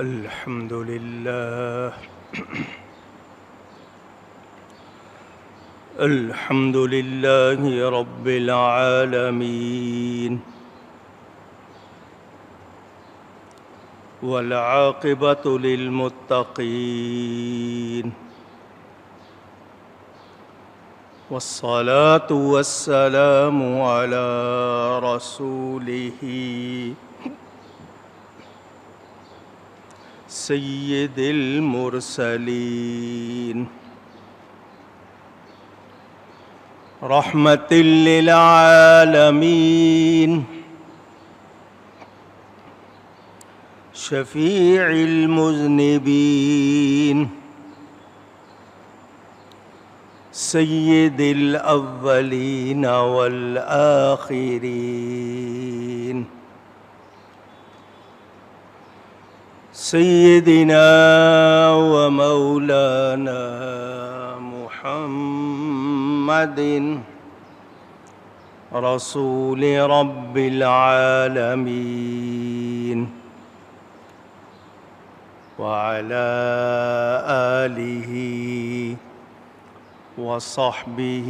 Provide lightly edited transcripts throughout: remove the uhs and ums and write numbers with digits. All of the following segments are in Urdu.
الحمد لله الحمد لله رب العالمين والعاقبة للمتقين والصلاة والسلام على رسوله سید المرسلین رحمت للعالمین شفیع المذنبین سید الاولین والآخرین سیدنا و مولانا محمد رسول رب العالمین وعلى آلہ وصحبہ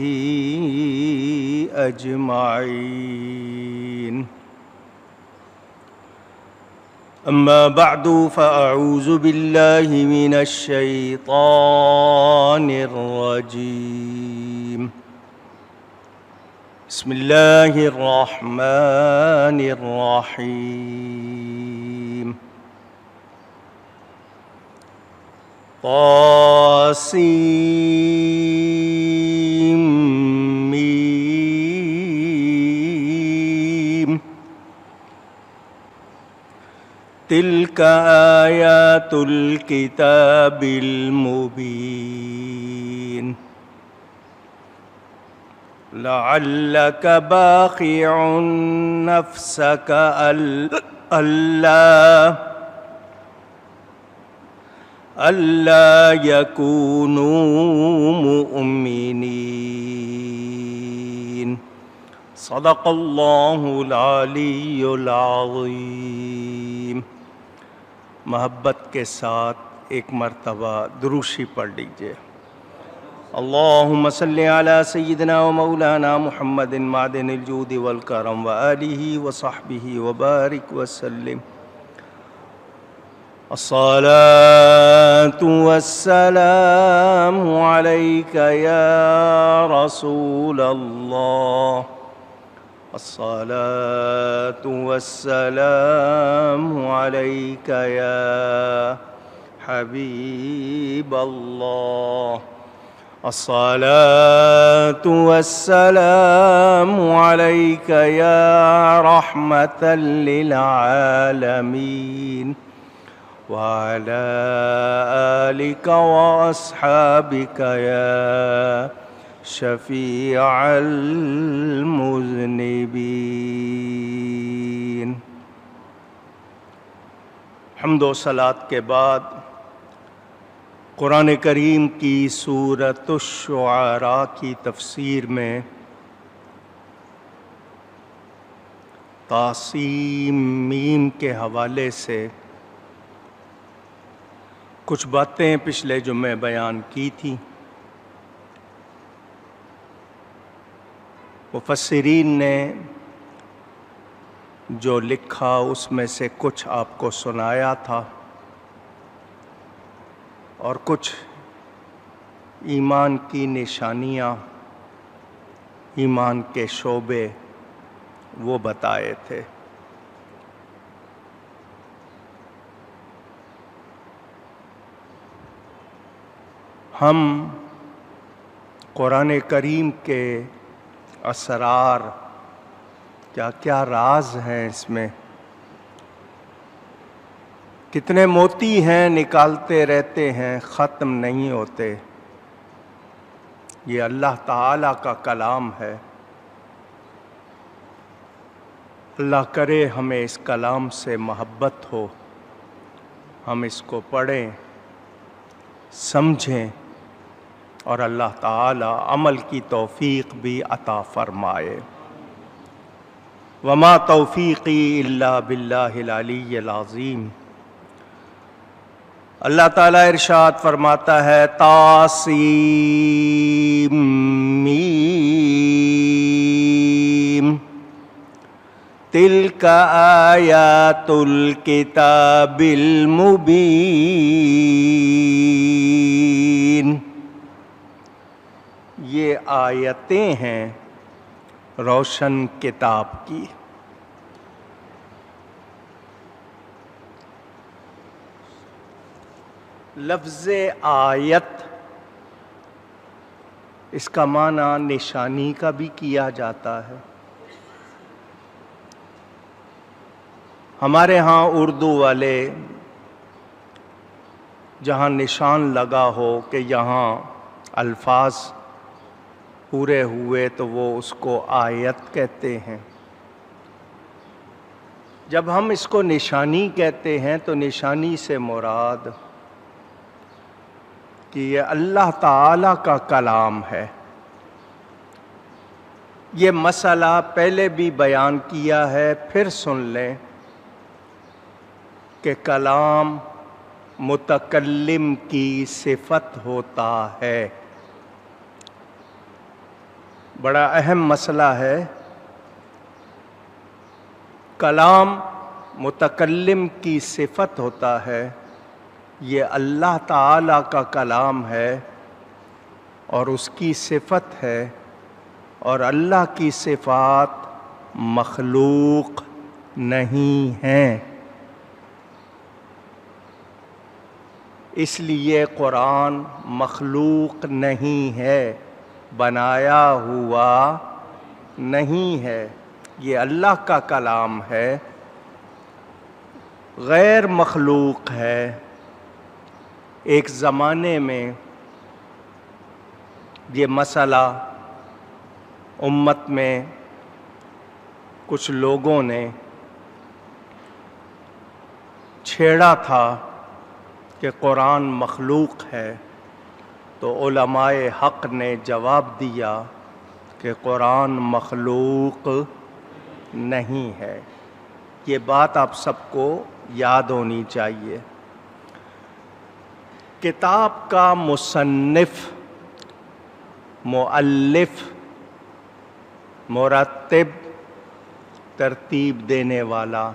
اجمعین. أما بعد فأعوذ بالله من الشيطان الرجيم. بسم الله الرحمن الرحيم. طاسيم تلك آيات الكتاب المبين لعلك باخع نفسك ألا يكونوا مؤمنين. صدق الله العلي العظيم. محبت کے ساتھ ایک مرتبہ دروشی پڑھ لیجئے. اللہم صلی علی سیدنا و مولانا محمد معدن الجود والکرم وآلہ وصحبہ وبارک وسلم. الصلاة والسلام علیک یا رسول اللہ. الصلاة والسلام عليك يا حبيب الله. الصلاة والسلام عليك يا رحمة للعالمين وعلى آلك وأصحابك يا شفیع المذنبین. حمد و صلات کے بعد قرآن کریم کی سورۃ الشعراء کی تفسیر میں طاسیم میم کے حوالے سے کچھ باتیں پچھلے جمعے بیان کی تھیں. مفسرین نے جو لکھا اس میں سے کچھ آپ کو سنایا تھا اور کچھ ایمان کی نشانیاں، ایمان کے شعبے وہ بتائے تھے. ہم قرآن کریم کے اسرار کیا کیا راز ہیں، اس میں کتنے موتی ہیں، نکالتے رہتے ہیں، ختم نہیں ہوتے. یہ اللہ تعالیٰ کا کلام ہے. اللہ کرے ہمیں اس کلام سے محبت ہو، ہم اس کو پڑھیں، سمجھیں اور اللہ تعالی عمل کی توفیق بھی عطا فرمائے. وما توفیقی الا باللہ العلی العظیم. اللہ تعالیٰ ارشاد فرماتا ہے طاسیم میم تلک آیات الکتاب المبین، یہ آیتیں ہیں روشن کتاب کی۔ لفظ آیت اس کا معنی نشانی کا بھی کیا جاتا ہے۔ ہمارے ہاں اردو والے جہاں نشان لگا ہو کہ یہاں الفاظ پورے ہوئے تو وہ اس کو آیت کہتے ہیں۔ جب ہم اس کو نشانی کہتے ہیں تو نشانی سے مراد کہ یہ اللہ تعالیٰ کا کلام ہے۔ یہ مسئلہ پہلے بھی بیان کیا ہے، پھر سن لیں کہ کلام متکلم کی صفت ہوتا ہے۔ بڑا اہم مسئلہ ہے۔ کلام متکلم کی صفت ہوتا ہے، یہ اللہ تعالیٰ کا کلام ہے اور اس کی صفت ہے، اور اللہ کی صفات مخلوق نہیں ہیں۔ اس لیے قرآن مخلوق نہیں ہے، بنایا ہوا نہیں ہے، یہ اللہ کا کلام ہے، غیر مخلوق ہے۔ ایک زمانے میں یہ مسئلہ امت میں کچھ لوگوں نے چھیڑا تھا کہ قرآن مخلوق ہے، تو علماء حق نے جواب دیا کہ قرآن مخلوق نہیں ہے۔ یہ بات آپ سب کو یاد ہونی چاہیے۔ کتاب کا مصنف، مؤلف، مرتب، ترتیب دینے والا،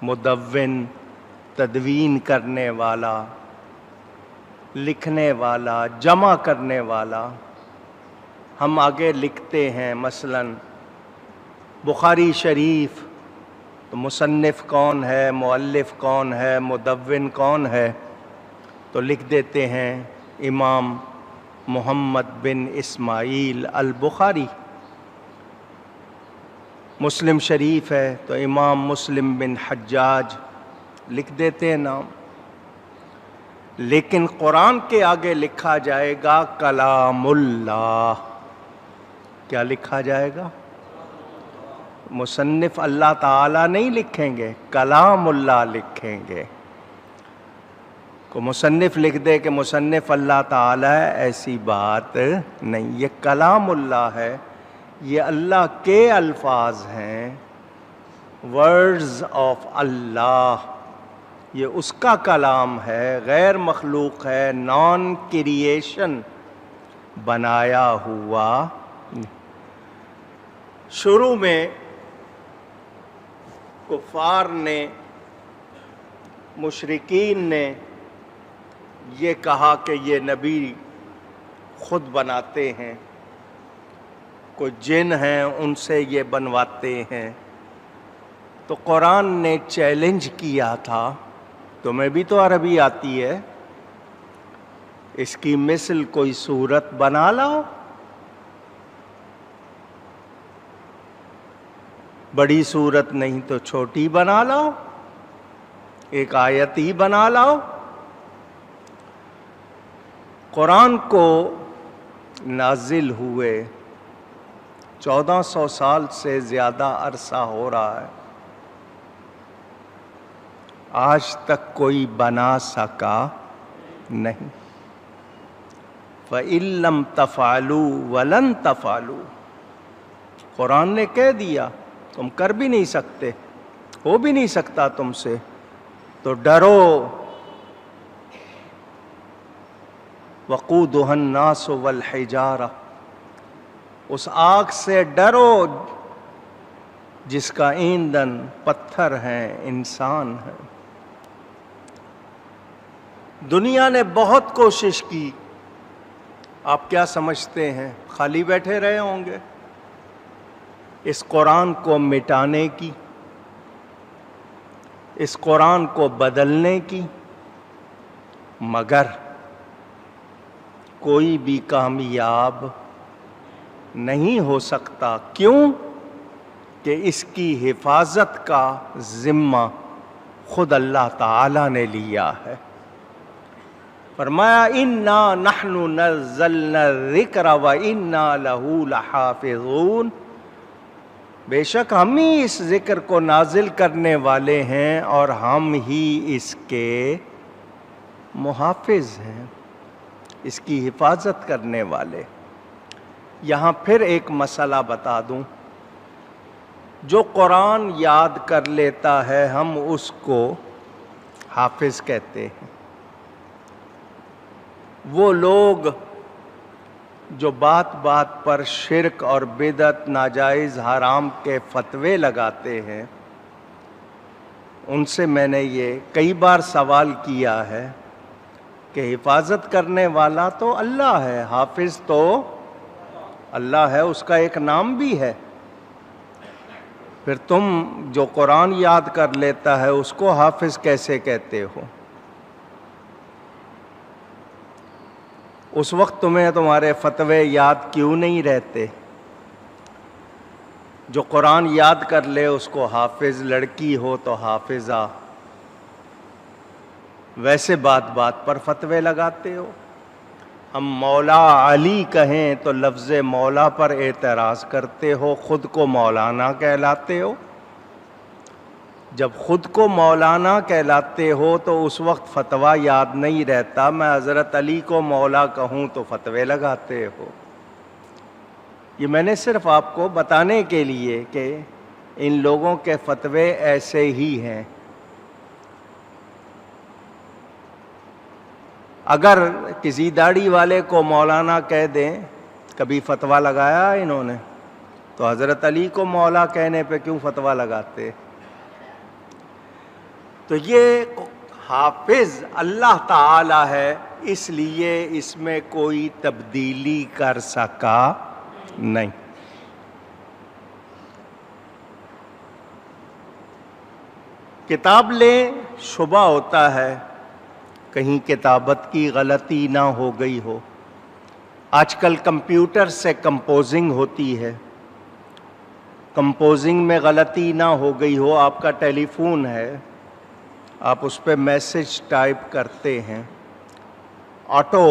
مدون، تدوین کرنے والا، لکھنے والا، جمع کرنے والا۔ ہم آگے لکھتے ہیں مثلاً بخاری شریف، تو مصنف کون ہے، مؤلف کون ہے، مدون کون ہے؟ تو لکھ دیتے ہیں امام محمد بن اسماعیل البخاری۔ مسلم شریف ہے تو امام مسلم بن حجاج، لکھ دیتے ہیں نام۔ لیکن قرآن کے آگے لکھا جائے گا کلام اللہ۔ کیا لکھا جائے گا؟ مصنف اللہ تعالیٰ نہیں لکھیں گے، کلام اللہ لکھیں گے۔ کو مصنف لکھ دے کہ مصنف اللہ تعالیٰ ہے، ایسی بات نہیں، یہ کلام اللہ ہے، یہ اللہ کے الفاظ ہیں، ورڈز آف اللہ، یہ اس کا کلام ہے، غیر مخلوق ہے، نان کریشن، بنایا ہوا۔ شروع میں کفار نے، مشرکین نے یہ کہا کہ یہ نبی خود بناتے ہیں، کوئی جن ہیں ان سے یہ بنواتے ہیں۔ تو قرآن نے چیلنج کیا تھا، تمہیں بھی تو عربی آتی ہے، اس کی مثل کوئی صورت بنا لاؤ، بڑی صورت نہیں تو چھوٹی بنا لاؤ، ایک آیت ہی بنا لاؤ۔ قرآن کو نازل ہوئے 1400 سال سے زیادہ عرصہ ہو رہا ہے، آج تک کوئی بنا سکا نہیں۔ فَإِن لَّمْ تَفْعَلُوا وَلَن تَفْعَلُوا، قرآن نے کہہ دیا تم کر بھی نہیں سکتے، ہو بھی نہیں سکتا تم سے، تو ڈرو وقودها الناس والحجارہ، اس آگ سے ڈرو جس کا ایندھن پتھر ہیں، انسان ہے۔ دنیا نے بہت کوشش کی، آپ کیا سمجھتے ہیں خالی بیٹھے رہے ہوں گے اس قرآن کو مٹانے کی، اس قرآن کو بدلنے کی؟ مگر کوئی بھی کامیاب نہیں ہو سکتا۔ کیوں؟ کہ اس کی حفاظت کا ذمہ خود اللہ تعالی نے لیا ہے۔ فرمایا انا نحن نزلنا الذکر وانا لہ لحافظون، بے شک ہم ہی اس ذکر کو نازل کرنے والے ہیں اور ہم ہی اس کے محافظ ہیں، اس کی حفاظت کرنے والے۔ یہاں پھر ایک مسئلہ بتا دوں، جو قرآن یاد کر لیتا ہے ہم اس کو حافظ کہتے ہیں۔ وہ لوگ جو بات بات پر شرک اور بدعت، ناجائز، حرام کے فتوے لگاتے ہیں، ان سے میں نے یہ کئی بار سوال کیا ہے کہ حفاظت کرنے والا تو اللہ ہے، حافظ تو اللہ ہے، اس کا ایک نام بھی ہے، پھر تم جو قرآن یاد کر لیتا ہے اس کو حافظ کیسے کہتے ہو؟ اس وقت تمہیں تمہارے فتوے یاد کیوں نہیں رہتے؟ جو قرآن یاد کر لے اس کو حافظ، لڑکی ہو تو حافظہ، ویسے بات بات پر فتوے لگاتے ہو۔ ہم مولا علی کہیں تو لفظ مولا پر اعتراض کرتے ہو، خود کو مولانا کہلاتے ہو۔ جب خود کو مولانا کہلاتے ہو تو اس وقت فتویٰ یاد نہیں رہتا، میں حضرت علی کو مولا کہوں تو فتوے لگاتے ہو۔ یہ میں نے صرف آپ کو بتانے کے لیے کہ ان لوگوں کے فتوے ایسے ہی ہیں۔ اگر کسی داڑھی والے کو مولانا کہہ دیں، کبھی فتویٰ لگایا انہوں نے؟ تو حضرت علی کو مولا کہنے پہ کیوں فتویٰ لگاتے؟ تو یہ حافظ اللہ تعالی ہے، اس لیے اس میں کوئی تبدیلی کر سکا نہیں۔ کتاب لیں، شبہ ہوتا ہے کہیں کتابت کی غلطی نہ ہو گئی ہو۔ آج کل کمپیوٹر سے کمپوزنگ ہوتی ہے، کمپوزنگ میں غلطی نہ ہو گئی ہو۔ آپ کا ٹیلی فون ہے، آپ اس پہ میسج ٹائپ کرتے ہیں، آٹو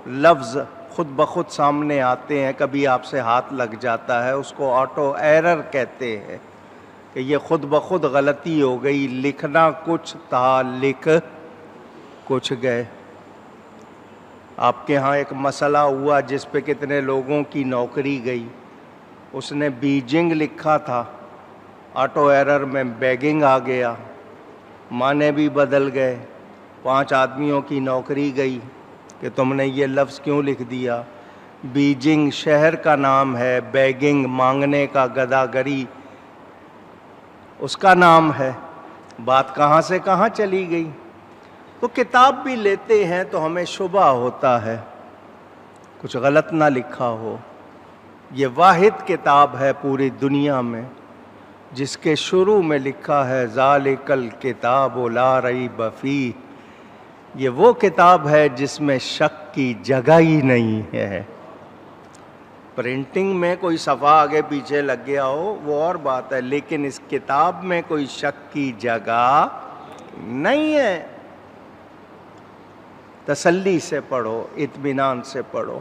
لفظ خود بخود سامنے آتے ہیں، کبھی آپ سے ہاتھ لگ جاتا ہے، اس کو آٹو ایرر کہتے ہیں کہ یہ خود بخود غلطی ہو گئی، لکھنا کچھ تھا، لکھ کچھ گئے۔ آپ کے ہاں ایک مسئلہ ہوا جس پہ کتنے لوگوں کی نوکری گئی، اس نے بیجنگ لکھا تھا، آٹو ایرر میں بیگنگ آ گیا، معنی بھی بدل گئے، 5 آدمیوں کی نوکری گئی کہ تم نے یہ لفظ کیوں لکھ دیا۔ بیجنگ شہر کا نام ہے، بیگنگ مانگنے کا، گداگری اس کا نام ہے، بات کہاں سے کہاں چلی گئی۔ تو کتاب بھی لیتے ہیں تو ہمیں شبہ ہوتا ہے کچھ غلط نہ لکھا ہو۔ یہ واحد کتاب ہے پوری دنیا میں جس کے شروع میں لکھا ہے ذالک الکتاب لا ریب فیہ، یہ وہ کتاب ہے جس میں شک کی جگہ ہی نہیں ہے۔ پرنٹنگ میں کوئی صفحہ آگے پیچھے لگ گیا ہو وہ اور بات ہے، لیکن اس کتاب میں کوئی شک کی جگہ نہیں ہے۔ تسلی سے پڑھو، اطمینان سے پڑھو۔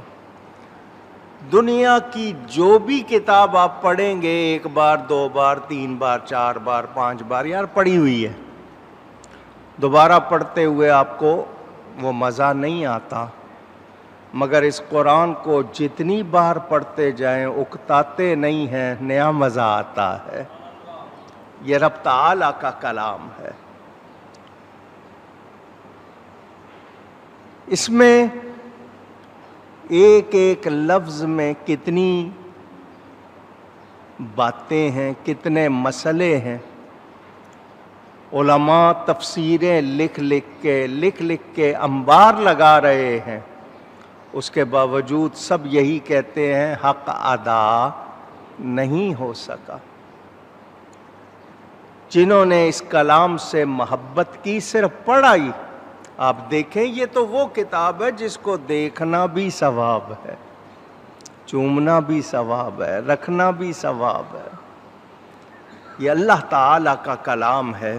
دنیا کی جو بھی کتاب آپ پڑھیں گے 1 بار 2 بار 3 بار 4 بار 5 بار، یار پڑھی ہوئی ہے، دوبارہ پڑھتے ہوئے آپ کو وہ مزہ نہیں آتا، مگر اس قرآن کو جتنی بار پڑھتے جائیں اکتاتے نہیں ہیں، نیا مزہ آتا ہے۔ یہ رب تعالیٰ کا کلام ہے۔ اس میں ایک ایک لفظ میں کتنی باتیں ہیں، کتنے مسئلے ہیں۔ علماء تفسیریں لکھ لکھ کے انبار لگا رہے ہیں، اس کے باوجود سب یہی کہتے ہیں حق ادا نہیں ہو سکا۔ جنہوں نے اس کلام سے محبت کی، صرف پڑھائی، آپ دیکھیں یہ تو وہ کتاب ہے جس کو دیکھنا بھی ثواب ہے، چومنا بھی ثواب ہے، رکھنا بھی ثواب ہے۔ یہ اللہ تعالیٰ کا کلام ہے۔